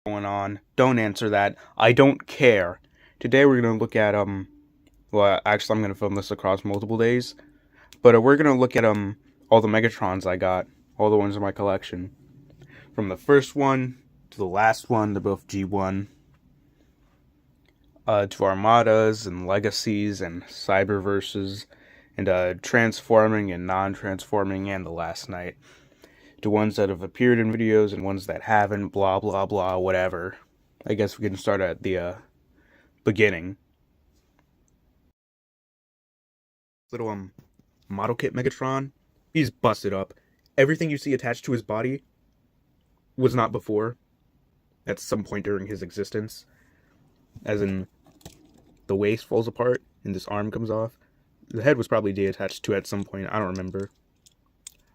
Going on. Don't answer that. I don't care. Today we're gonna look at well, actually I'm gonna film this across multiple days, but we're gonna look at all the Megatrons I got, all the ones in my collection, from the first one to the last one. They're both G1. To Armadas and Legacies and Cyberverses and transforming and non-transforming and the last night. To ones that have appeared in videos and ones that haven't, blah blah blah, whatever. I guess we can start at the beginning. Little model kit Megatron. He's busted up. Everything you see attached to his body was not before. At some point during his existence. As in, the waist falls apart and this arm comes off. The head was probably deattached to at some point. I don't remember.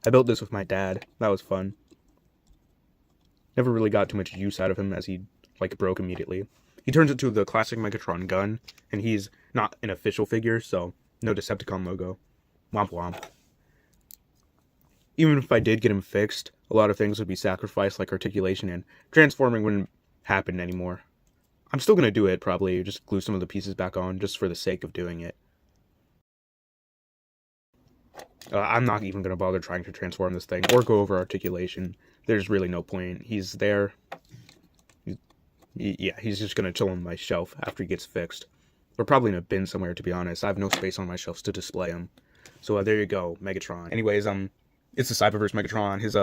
I built this with my dad. That was fun. Never really got too much use out of him as he, broke immediately. He turns into the classic Megatron gun, and he's not an official figure, so no Decepticon logo. Womp womp. Even if I did get him fixed, a lot of things would be sacrificed, like articulation, and transforming wouldn't happen anymore. I'm still gonna do it, probably, just glue some of the pieces back on, just for the sake of doing it. I'm not even going to bother trying to transform this thing, or go over articulation. There's really no point. He's there. Yeah, he's just going to chill on my shelf after he gets fixed. Or probably in a bin somewhere, to be honest. I have no space on my shelves to display him. So there you go, Megatron. Anyways, it's the Cyberverse Megatron. His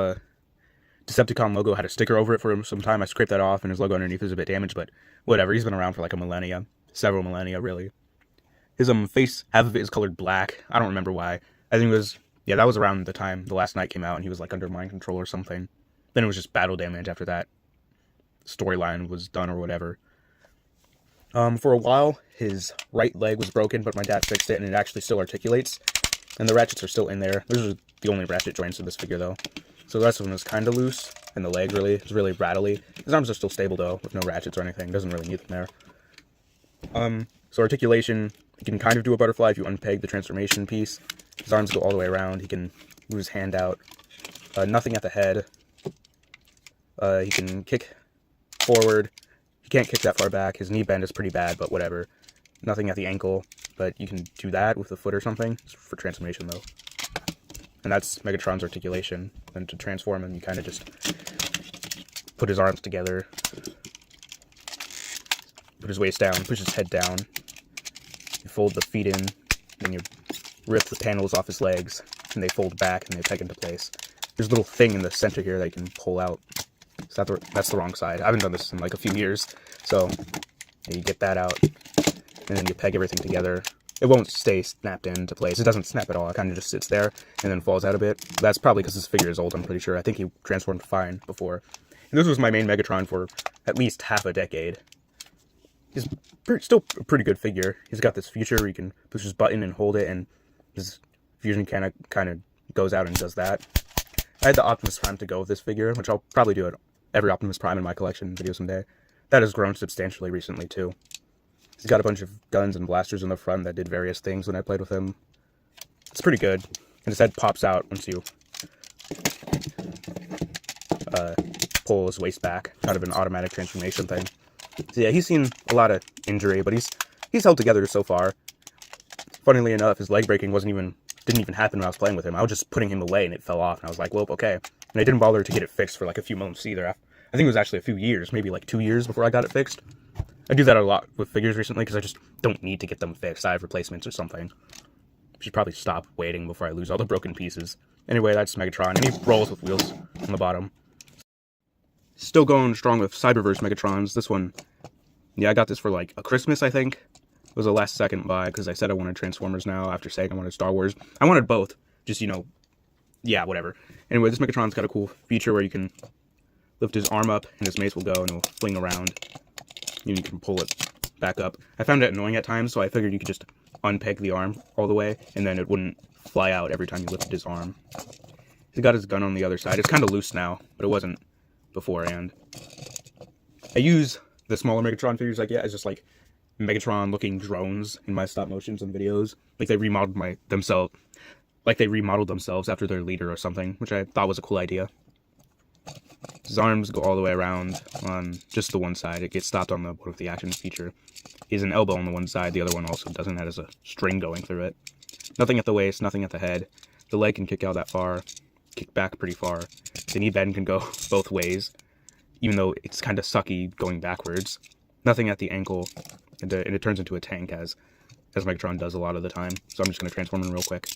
Decepticon logo had a sticker over it for some time. I scraped that off, and his logo underneath is a bit damaged, but whatever. He's been around for like a millennia. Several millennia, really. His face, half of it is colored black. I don't remember why. I think it was, yeah, that was around the time the last night came out and he was under mind control or something. Then it was just battle damage after that storyline was done or whatever. For a while, his right leg was broken, but my dad fixed it and it actually still articulates. And the ratchets are still in there. Those are the only ratchet joints in this figure, though. So the rest of them is kind of loose, and the leg really is really rattly. His arms are still stable, though, with no ratchets or anything. Doesn't really need them there. So articulation, he can kind of do a butterfly if you unpeg the transformation piece. His arms go all the way around. He can move his hand out. Nothing at the head. He can kick forward. He can't kick that far back. His knee bend is pretty bad, but whatever. Nothing at the ankle, but you can do that with the foot or something. It's for transformation, though. And that's Megatron's articulation. And to transform him, you kind of just put his arms together. Put his waist down. Push his head down. You fold the feet in. Then you rip the panels off his legs, and they fold back, and they peg into place. There's a little thing in the center here that you can pull out. So that's the wrong side. I haven't done this in a few years, so you get that out, and then you peg everything together. It won't stay snapped into place. It doesn't snap at all. It kind of just sits there, and then falls out a bit. That's probably because this figure is old, I'm pretty sure. I think he transformed fine before. And this was my main Megatron for at least half a decade. He's still a pretty good figure. He's got this feature where you can push his button and hold it, and his fusion kind of goes out and does that. I had the Optimus Prime to go with this figure, which I'll probably do at every Optimus Prime in my collection video someday. That has grown substantially recently, too. He's got a bunch of guns and blasters in the front that did various things when I played with him. It's pretty good. And his head pops out once you pull his waist back. Kind of an automatic transformation thing. So yeah, he's seen a lot of injury, but he's held together so far. Funnily enough, his leg breaking didn't even happen when I was playing with him. I was just putting him away and it fell off, and I was like, well, okay. And I didn't bother to get it fixed for a few months either. I think it was actually a few years, maybe 2 years before I got it fixed. I do that a lot with figures recently because I just don't need to get them fixed. I have replacements or something. I should probably stop waiting before I lose all the broken pieces. Anyway, that's Megatron, and he rolls with wheels on the bottom. Still going strong with Cyberverse Megatrons. This one, yeah, I got this for a Christmas, I think. It was a last second buy because I said I wanted Transformers now after saying I wanted Star Wars. I wanted both. Just, yeah, whatever. Anyway, this Megatron's got a cool feature where you can lift his arm up and his mace will go and it'll fling around. You can pull it back up. I found it annoying at times, so I figured you could just unpeg the arm all the way and then it wouldn't fly out every time you lifted his arm. He's got his gun on the other side. It's kind of loose now, but it wasn't beforehand. I use the smaller Megatron figures I get as just Megatron looking drones in my stop motions and videos. They remodeled themselves after their leader or something, which I thought was a cool idea. His arms go all the way around on just the one side. It gets stopped on the what if the actions feature. He has an elbow on the one side. The other one also doesn't. That has a string going through it. Nothing at the waist. Nothing at the head. The leg can kick out that far. Kick back pretty far. The knee bend can go both ways, even though it's kind of sucky going backwards. Nothing at the ankle, and it turns into a tank as Megatron does a lot of the time. So I'm just going to transform him real quick.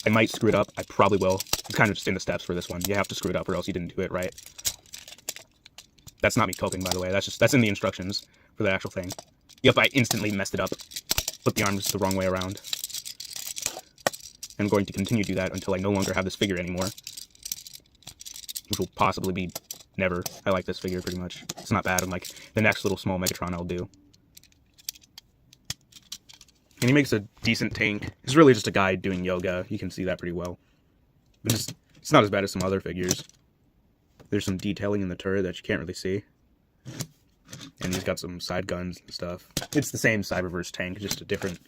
I might screw it up. I probably will. It's kind of just in the steps for this one. You have to screw it up or else you didn't do it right. That's not me coping, by the way. That's in the instructions for the actual thing. Yep, I instantly messed it up. Put the arms the wrong way around. I'm going to continue to do that until I no longer have this figure anymore. Which will possibly be never. I like this figure pretty much. It's not bad. I'm like, the next little small Megatron I'll do. And he makes a decent tank. He's really just a guy doing yoga. You can see that pretty well. But it's not as bad as some other figures. There's some detailing in the turret that you can't really see. And he's got some side guns and stuff. It's the same Cyberverse tank, just a different...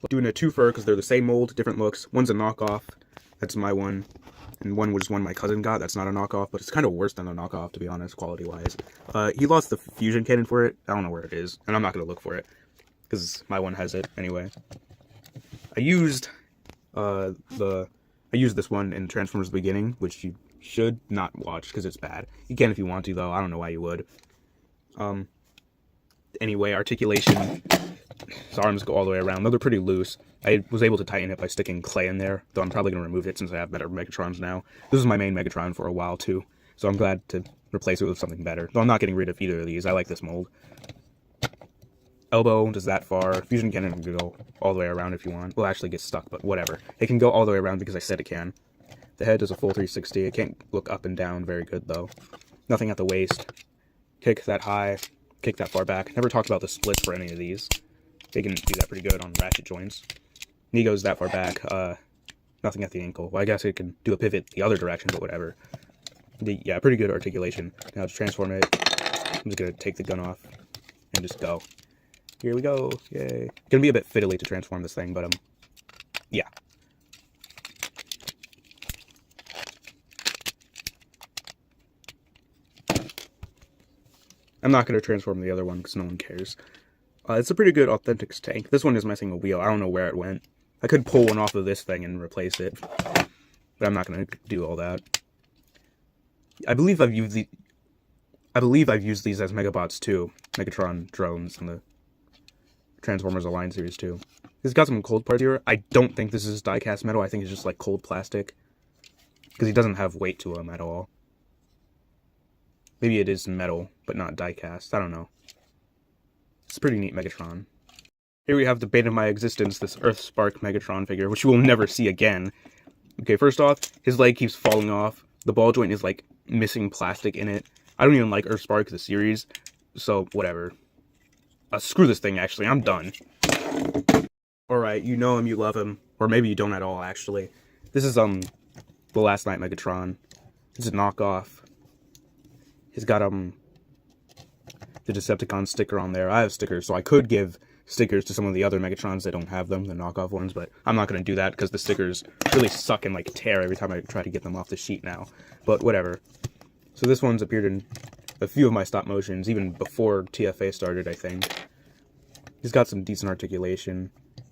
Doing a twofer because they're the same mold, different looks. One's a knockoff. That's my one. And one was one my cousin got. That's not a knockoff, but it's kind of worse than a knockoff, to be honest, quality-wise. He lost the fusion cannon for it. I don't know where it is, and I'm not going to look for it. Because my one has it, anyway. I used this one in Transformers Beginning, which you should not watch, because it's bad. You can if you want to, though. I don't know why you would. Anyway, articulation. His arms go all the way around. Though they're pretty loose. I was able to tighten it by sticking clay in there, though I'm probably going to remove it since I have better Megatrons now. This was my main Megatron for a while, too. So I'm glad to replace it with something better. Though I'm not getting rid of either of these. I like this mold. Elbow does that far. Fusion cannon can go all the way around if you want. Well, actually get stuck, but whatever. It can go all the way around because I said it can. The head does a full 360. It can't look up and down very good, though. Nothing at the waist. Kick that high. Kick that far back. Never talked about the splits for any of these. They can do that pretty good on ratchet joints. Knee goes that far back. Nothing at the ankle. Well, I guess it can do a pivot the other direction, but whatever. Yeah, pretty good articulation. Now to transform it, I'm just going to take the gun off and just go. Here we go. Yay. Gonna be a bit fiddly to transform this thing, but yeah. I'm not gonna transform the other one because no one cares. It's a pretty good authentic tank. This one is missing a wheel. I don't know where it went. I could pull one off of this thing and replace it, but I'm not gonna do all that. I believe I've used these as Megabots too. Megatron drones in the Transformers Align series too. He's got some cold parts here. I don't think this is die-cast metal. I think it's just like cold plastic. Because he doesn't have weight to him at all. Maybe it is metal, but not die-cast. I don't know. It's a pretty neat Megatron. Here we have the bane of my existence, this Earthspark Megatron figure, which you will never see again. Okay, first off, his leg keeps falling off. The ball joint is like missing plastic in it. I don't even like Earthspark, the series, so whatever. Screw this thing, actually. I'm done. Alright, you know him, you love him. Or maybe you don't at all, actually. This is, the Last Night Megatron. It's a knockoff. He's got, the Decepticon sticker on there. I have stickers, so I could give stickers to some of the other Megatrons that don't have them, the knockoff ones, but I'm not going to do that because the stickers really suck and, like, tear every time I try to get them off the sheet now. But whatever. So this one's appeared in a few of my stop motions, even before TFA started, I think. He's got some decent articulation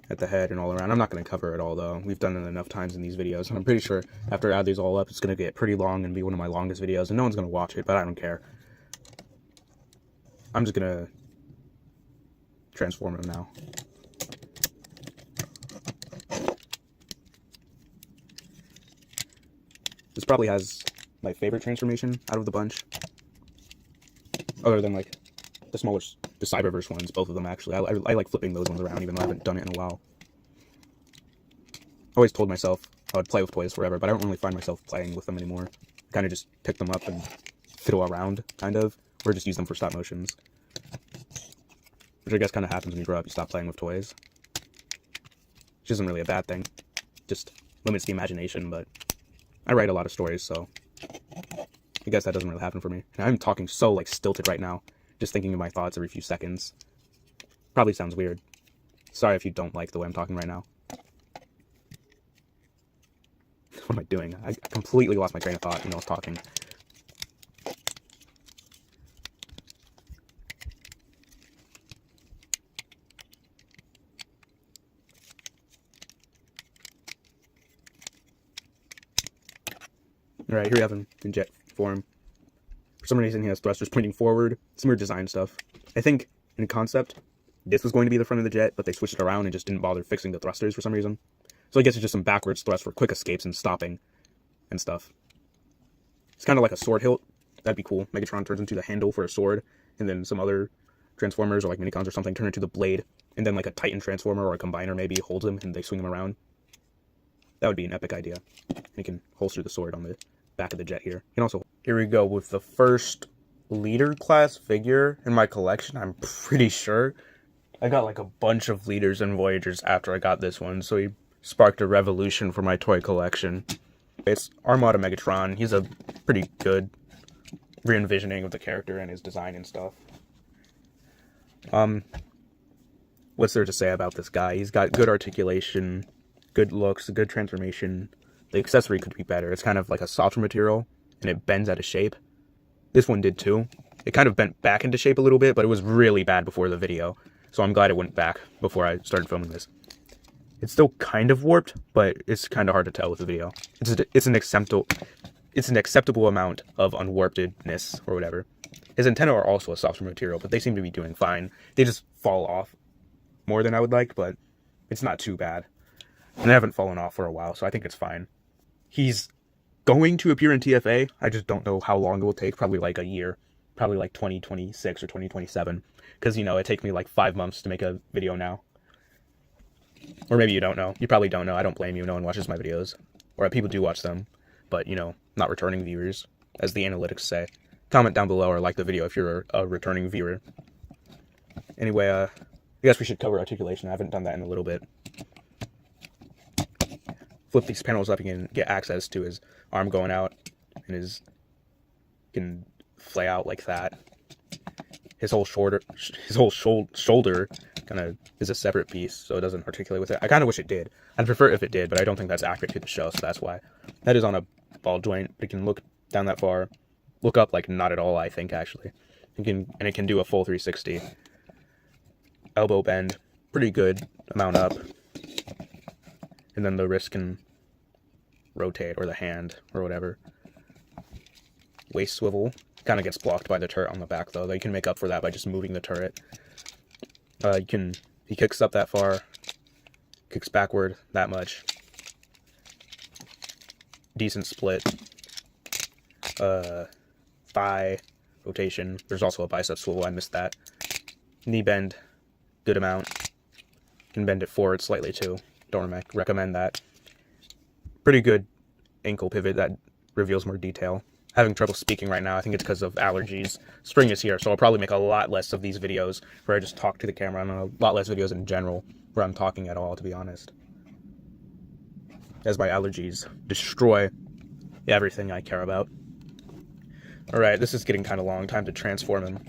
at the head and all around. I'm not going to cover it all, though. We've done it enough times in these videos, and I'm pretty sure after I add these all up, it's going to get pretty long and be one of my longest videos, and no one's going to watch it, but I don't care. I'm just going to transform him now. This probably has my favorite transformation out of the bunch. Other than, like, the smaller, the Cyberverse ones, both of them, actually. I like flipping those ones around, even though I haven't done it in a while. I always told myself I would play with toys forever, but I don't really find myself playing with them anymore. I kind of just pick them up and fiddle around, kind of, or just use them for stop motions. Which I guess kind of happens when you grow up, you stop playing with toys. Which isn't really a bad thing. Just limits the imagination, but I write a lot of stories, so I guess that doesn't really happen for me. And I'm talking so, like, stilted right now, just thinking of my thoughts every few seconds. Probably sounds weird. Sorry if you don't like the way I'm talking right now. What am I doing? I completely lost my train of thought when I was talking. Alright, here we have him in jet form. For some reason he has thrusters pointing forward. Some weird design stuff. I think, in concept, this was going to be the front of the jet, but they switched it around and just didn't bother fixing the thrusters for some reason. So I guess it's just some backwards thrust for quick escapes and stopping and stuff. It's kind of like a sword hilt. That'd be cool. Megatron turns into the handle for a sword, and then some other Transformers or like Minicons or something turn into the blade, and then like a Titan Transformer or a Combiner maybe holds him and they swing him around. That would be an epic idea. And you can holster the sword on the back of the jet here. And also, here we go with the first leader class figure in my collection, I'm pretty sure. I got like a bunch of leaders and Voyagers after I got this one, so he sparked a revolution for my toy collection. It's Armada Megatron. He's a pretty good re-envisioning of the character and his design and stuff. What's there to say about this guy? He's got good articulation, good looks, good transformation. The accessory could be better. It's kind of like a softer material, and it bends out of shape. This one did too. It kind of bent back into shape a little bit, but it was really bad before the video, so I'm glad it went back before I started filming this. It's still kind of warped, but it's kind of hard to tell with the video. It's an acceptable amount of unwarpedness or whatever. His antennae are also a softer material, but they seem to be doing fine. They just fall off more than I would like, but it's not too bad. And they haven't fallen off for a while, so I think it's fine. He's going to appear in TFA. I just don't know how long it will take. Probably like a year. Probably like 2026 or 2027. Because, you know, it takes me like 5 months to make a video now. Or maybe you don't know. You probably don't know. I don't blame you. No one watches my videos. Or people do watch them. But, you know, not returning viewers, as the analytics say. Comment down below or like the video if you're a returning viewer. Anyway, I guess we should cover articulation. I haven't done that in a little bit. Flip these panels up, you can get access to his arm going out, and his can flay out like that. His whole shoulder kind of is a separate piece, so it doesn't articulate with it. I kind of wish it did. I'd prefer if it did, but I don't think that's accurate to the show, so that's why. That is on a ball joint, but it can look down that far. Look up like not at all, I think, actually. And it can do a full 360. Elbow bend, pretty good amount up. And then the wrist can rotate, or the hand, or whatever. Waist swivel kind of gets blocked by the turret on the back, though. You can make up for that by just moving the turret. He kicks up that far, kicks backward that much. Decent split. Thigh rotation. There's also a bicep swivel, I missed that. Knee bend, good amount. Can bend it forward slightly too. Don't recommend that. Pretty good ankle pivot that reveals more detail. Having trouble speaking right now. I think it's because of allergies. Spring is here, so I'll probably make a lot less of these videos where I just talk to the camera, and a lot less videos in general where I'm talking at all, to be honest. As my allergies destroy everything I care about. Alright, this is getting kind of long. Time to transform him.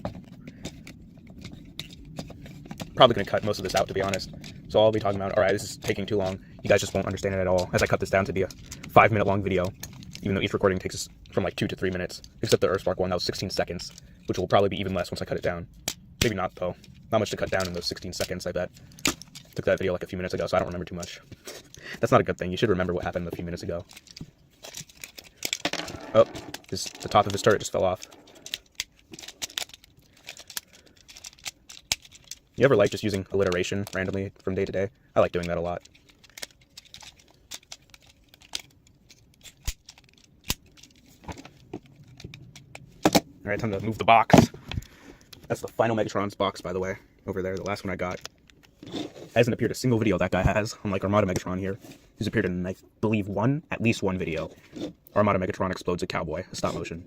Probably going to cut most of this out, to be honest. So I'll be talking about, alright, this is taking too long. You guys just won't understand it at all, as I cut this down to be a 5-minute long video. Even though each recording takes us from like 2 to 3 minutes. Except the Earthspark one, that was 16 seconds. Which will probably be even less once I cut it down. Maybe not, though. Not much to cut down in those 16 seconds, I bet. Took that video like a few minutes ago, so I don't remember too much. That's not a good thing. You should remember what happened a few minutes ago. Oh, the top of his turret just fell off. You ever like just using alliteration randomly from day to day? I like doing that a lot. Alright, time to move the box. That's the final Megatron's box, by the way. Over there, the last one I got. Hasn't appeared a single video that guy has, unlike Armada Megatron here. He's appeared in, I believe, at least one video. Armada Megatron explodes a cowboy, a stop motion.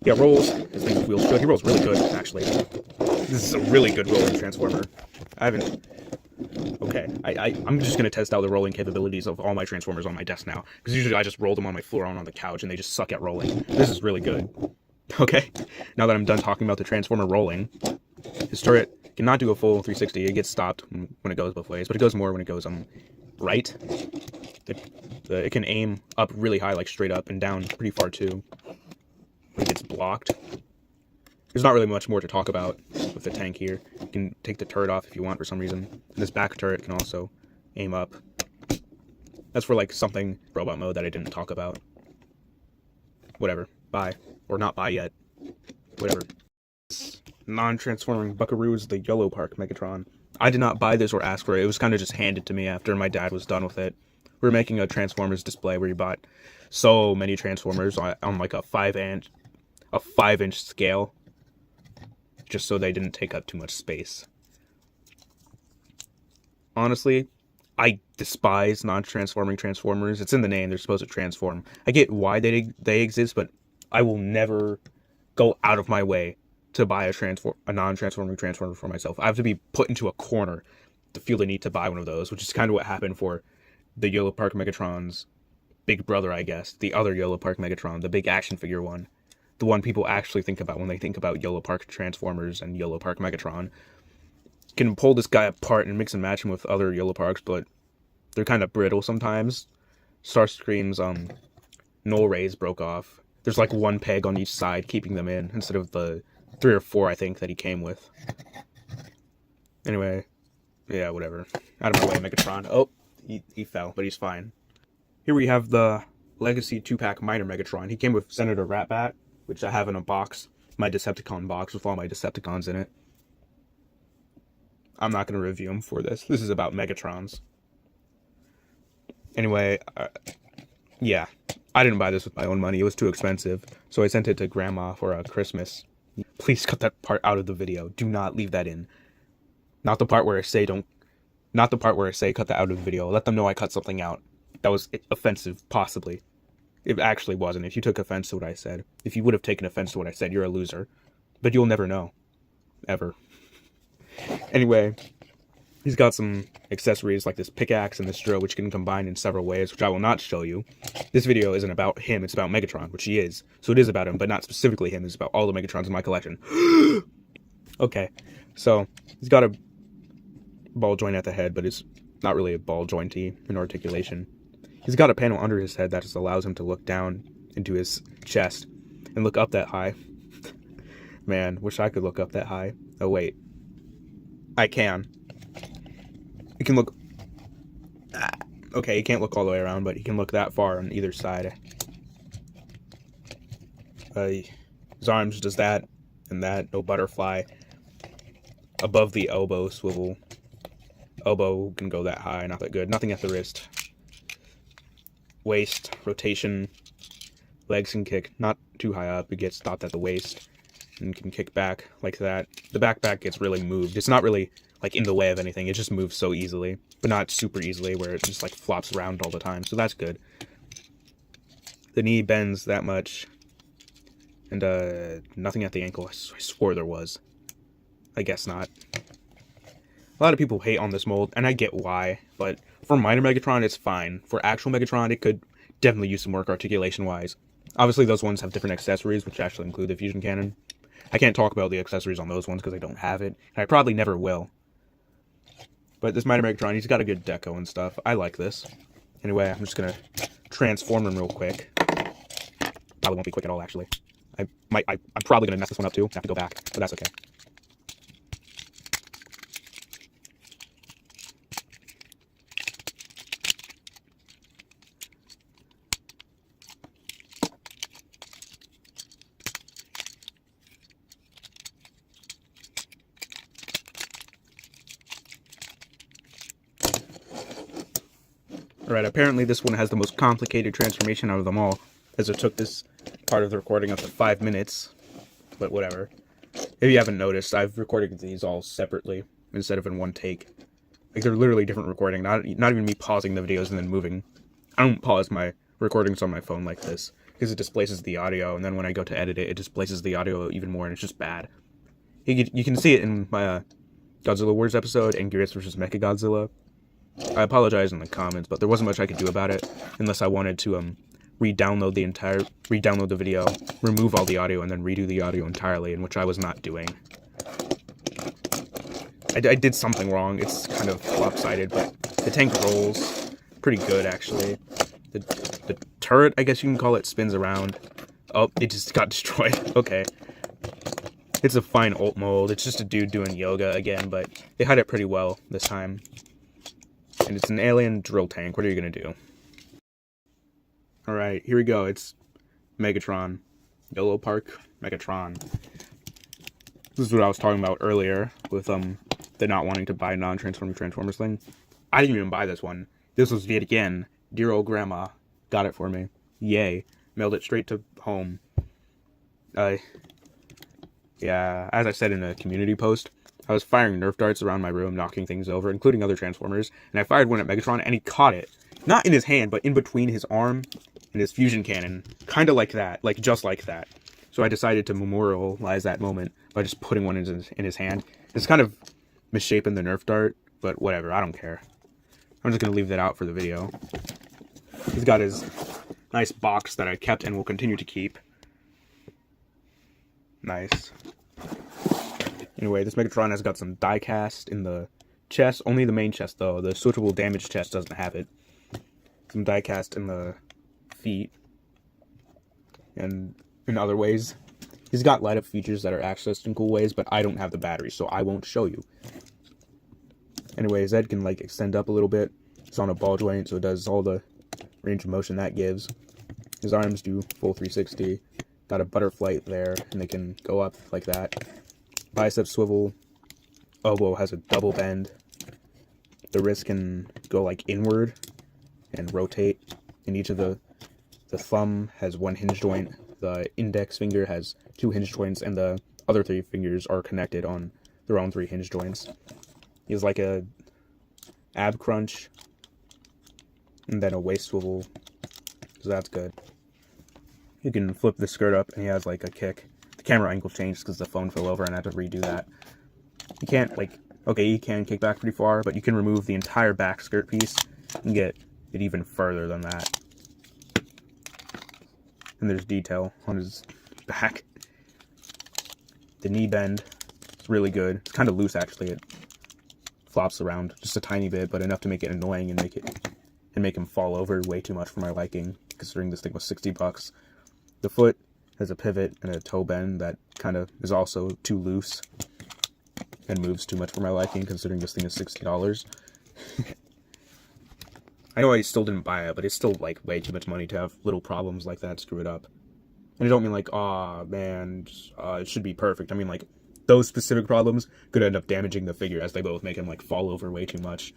Yeah, rolls. His thing with wheels good. He rolls really good, actually. This is a really good rolling Transformer. Okay, I'm just going to test out the rolling capabilities of all my Transformers on my desk now. Because usually I just roll them on my floor and on the couch, and they just suck at rolling. This is really good. Okay, now that I'm done talking about the Transformer rolling, his turret cannot do a full 360. It gets stopped when it goes both ways, but it goes more when it goes right. It can aim up really high, like straight up, and down pretty far too. It gets blocked. There's not really much more to talk about with the tank here. You can take the turret off if you want for some reason. And this back turret can also aim up. That's for like something robot mode that I didn't talk about. whatever. Bye. Or not bye yet. Whatever. Non-transforming buckaroo is the Yellow Park Megatron. I did not buy this or ask for it. It was kind of just handed to me after my dad was done with it. We were making a Transformers display where he bought so many Transformers on like a 5-inch scale, just so they didn't take up too much space. Honestly, I despise non-transforming Transformers. It's in the name, they're supposed to transform. I get why they exist, but I will never go out of my way to buy a non-transforming Transformer for myself. I have to be put into a corner to feel the need to buy one of those, which is kind of what happened for the Yellow Park Megatron's big brother, I guess. The other Yellow Park Megatron, the big action figure one. The one people actually think about when they think about Yellow Park Transformers and Yellow Park Megatron. You can pull this guy apart and mix and match him with other Yellow Parks, but they're kind of brittle sometimes. Starscream's null rays broke off. There's like one peg on each side keeping them in, instead of the 3 or 4, I think, that he came with. Anyway, yeah, whatever. Out of my way, Megatron. Oh, he fell, but he's fine. Here we have the Legacy 2-pack Minor Megatron. He came with Senator Ratbat, which I have in a box. My Decepticon box with all my Decepticons in it. I'm not going to review him for this. This is about Megatrons. Anyway, yeah. I didn't buy this with my own money. It was too expensive. So I sent it to Grandma for a Christmas. Please cut that part out of the video. Do not leave that in. Not the part where I say cut that out of the video. Let them know I cut something out. That was offensive, possibly. It actually wasn't. If you took offense to what I said. If you would have taken offense to what I said, you're a loser. But you'll never know. Ever. Anyway, he's got some accessories like this pickaxe and this drill, which can combine in several ways, which I will not show you. This video isn't about him, it's about Megatron, which he is. So it is about him, but not specifically him. It's about all the Megatrons in my collection. Okay, so he's got a ball joint at the head, but it's not really a ball jointy in articulation. He's got a panel under his head that just allows him to look down into his chest and look up that high. Man, wish I could look up that high. Oh wait, I can. He can look... Okay, he can't look all the way around, but he can look that far on either side. His arms does that and that. No butterfly. Above the elbow swivel. Elbow can go that high, not that good. Nothing at the wrist. Waist, rotation. Legs can kick not too high up. It gets stopped at the waist and can kick back like that. The back gets really moved. It's not really like in the way of anything. It just moves so easily, but not super easily where it just like flops around all the time. So that's good. The knee bends that much, and nothing at the ankle. I swore there was. I guess not. A lot of people hate on this mold, and I get why, but for minor Megatron, it's fine. For actual Megatron, it could definitely use some work articulation-wise. Obviously, those ones have different accessories, which actually include the fusion cannon. I can't talk about the accessories on those ones because I don't have it, and I probably never will. But this minor Megatron, he's got a good deco and stuff. I like this. Anyway, I'm just gonna transform him real quick. Probably won't be quick at all, actually. I'm probably gonna mess this one up too. Have to go back, but that's okay. Alright, apparently this one has the most complicated transformation out of them all, as it took this part of the recording up to 5 minutes, but whatever. If you haven't noticed, I've recorded these all separately, instead of in one take. Like, they're literally different recording, not even me pausing the videos and then moving. I don't pause my recordings on my phone like this, because it displaces the audio, and then when I go to edit it, it displaces the audio even more, and it's just bad. You can see it in my Godzilla Wars episode, and Gears vs. Mechagodzilla. I apologize in the comments, but there wasn't much I could do about it, unless I wanted to re-download the video, remove all the audio, and then redo the audio entirely, in which I was not doing. I did something wrong. It's kind of lopsided, but the tank rolls pretty good, actually. The turret, I guess you can call it, spins around. Oh, it just got destroyed. Okay. It's a fine ult mold. It's just a dude doing yoga again, but they hide it pretty well this time. And it's an alien drill tank. What are you gonna do? Alright, here we go. It's Megatron. Yellow Park Megatron. This is what I was talking about earlier with the not wanting to buy non-transforming Transformers thing. I didn't even buy this one. This was yet again. Dear old grandma got it for me. Yay. Mailed it straight to home. Yeah, as I said in a community post, I was firing Nerf darts around my room, knocking things over, including other Transformers, and I fired one at Megatron, and he caught it. Not in his hand, but in between his arm and his fusion cannon. Kind of like that. Like, just like that. So I decided to memorialize that moment by just putting one in his hand. It's kind of misshapen the Nerf dart, but whatever, I don't care. I'm just going to leave that out for the video. He's got his nice box that I kept and will continue to keep. Nice. Anyway, this Megatron has got some die cast in the chest. Only the main chest, though. The switchable damage chest doesn't have it. Some die cast in the feet. And in other ways. He's got light up features that are accessed in cool ways, but I don't have the battery, so I won't show you. Anyway, his head can, like, extend up a little bit. It's on a ball joint, so it does all the range of motion that gives. His arms do full 360. Got a butterfly there, and they can go up like that. Bicep swivel. Elbow has a double bend. The wrist can go, like, inward and rotate. And each of the thumb has one hinge joint. The index finger has 2 hinge joints, and the other 3 fingers are connected on their own 3 hinge joints. He has like a ab crunch, and then a waist swivel, so that's good. You can flip the skirt up, and he has like a kick. The camera angle changed because the phone fell over, and I had to redo that. You can't, like, okay, you can kick back pretty far, but you can remove the entire back skirt piece and get it even further than that. And there's detail on his back. The knee bend is really good. It's kind of loose, actually. It flops around just a tiny bit, but enough to make it annoying and make him fall over way too much for my liking, considering this thing was $60. The foot has a pivot and a toe bend that kind of is also too loose and moves too much for my liking, considering this thing is $60. I know I still didn't buy it, but it's still, like, way too much money to have little problems like that screw it up. And I don't mean, like, aw, man, it should be perfect. I mean, like, those specific problems could end up damaging the figure, as they both make him, like, fall over way too much.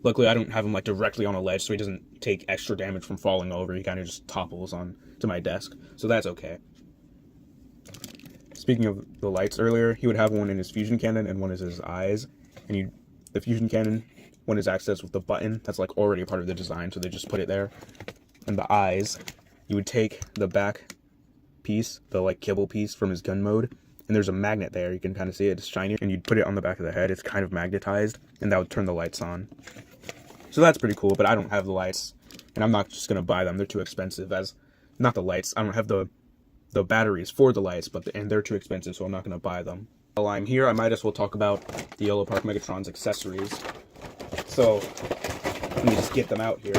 Luckily, I don't have him, like, directly on a ledge, so he doesn't take extra damage from falling over. He kind of just topples on to my desk, so that's okay. Speaking of the lights earlier, he would have one in his fusion cannon and one is his eyes. And the fusion cannon, one is accessed with the button that's, like, already a part of the design, so they just put it there. And the eyes, you would take the back piece, the, like, kibble piece from his gun mode, and there's a magnet there. You can kind of see it. It's shiny. And you'd put it on the back of the head. It's kind of magnetized, and that would turn the lights on. So that's pretty cool, but I don't have the lights, and I'm not just going to buy them. They're too expensive. Not the lights. I don't have the batteries for the lights, and they're too expensive, so I'm not going to buy them. While I'm here, I might as well talk about the Yellow Park Megatron's accessories. So, let me just get them out here.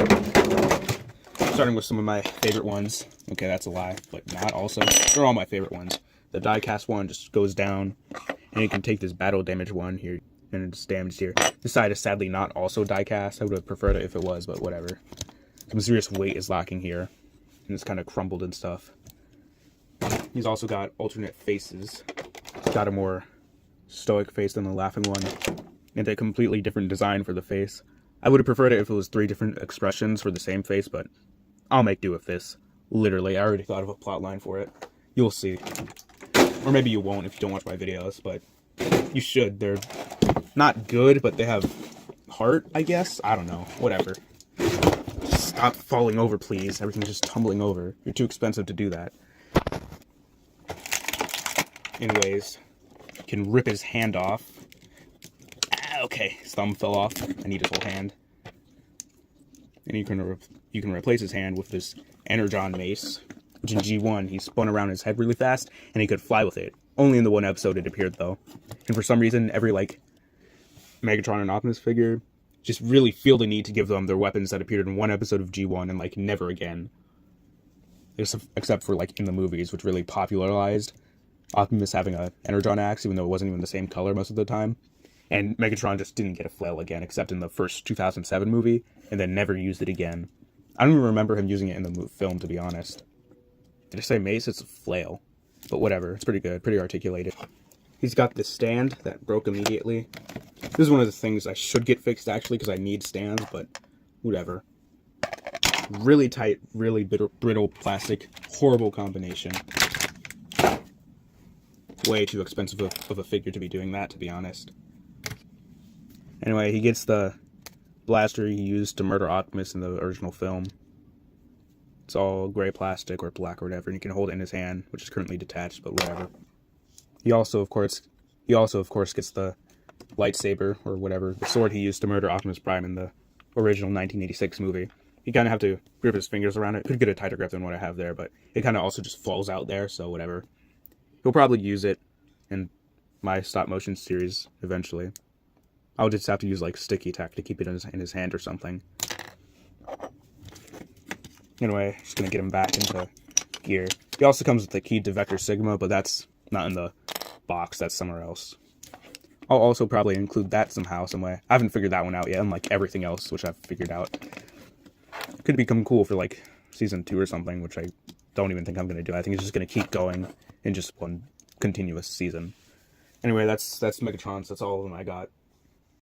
Starting with some of my favorite ones. Okay, that's a lie, but not also. They're all my favorite ones. The die-cast one just goes down, and you can take this battle damage one here, and it's damaged here. This side is sadly not also die-cast. I would have preferred it if it was, but whatever. Some serious weight is lacking here, and it's kind of crumbled and stuff. He's also got alternate faces. He's got a more stoic face than the laughing one, and a completely different design for the face. I would have preferred it if it was 3 different expressions for the same face, but I'll make do with this. Literally, I already thought of a plot line for it. You'll see. Or maybe you won't if you don't watch my videos, but you should. They're not good, but they have heart, I guess? I don't know. Whatever. Just stop falling over, please. Everything's just tumbling over. You're too expensive to do that. Anyways, you can rip his hand off. Okay, his thumb fell off. I need his whole hand. And you can replace his hand with this Energon mace, which in G1 he spun around his head really fast, and he could fly with it. Only in the one episode it appeared, though. And for some reason, every, like, Megatron and Optimus figure just really feel the need to give them their weapons that appeared in one episode of G1 and, like, never again. Except for, like, in the movies, which really popularized Optimus having a Energon axe, even though it wasn't even the same color most of the time. And Megatron just didn't get a flail again, except in the first 2007 movie, and then never used it again. I don't even remember him using it in the film, to be honest. Did I say mace? It's a flail. But whatever, it's pretty good, pretty articulated. He's got this stand that broke immediately. This is one of the things I should get fixed, actually, because I need stands, but whatever. Really tight, really brittle plastic. Horrible combination. Way too expensive of a figure to be doing that, to be honest. Anyway, he gets the blaster he used to murder Optimus in the original film. It's all gray plastic or black or whatever, and he can hold it in his hand, which is currently detached, but whatever. He also, of course, gets the lightsaber or whatever, the sword he used to murder Optimus Prime in the original 1986 movie. You kind of have to grip his fingers around it. Could get a tighter grip than what I have there, but it kind of also just falls out there, so whatever. He'll probably use it in my stop-motion series eventually. I'll just have to use, like, sticky tack to keep it in his hand or something. Anyway, just gonna get him back into gear. He also comes with the key to Vector Sigma, but that's not in the box, that's somewhere else. I'll also probably include that somehow, some way. I haven't figured that one out yet, unlike everything else, which I've figured out. Could become cool for, like, season 2 or something, which I don't even think I'm gonna do. I think it's just gonna keep going in just one continuous season. Anyway, that's Megatron, so that's all of them I got.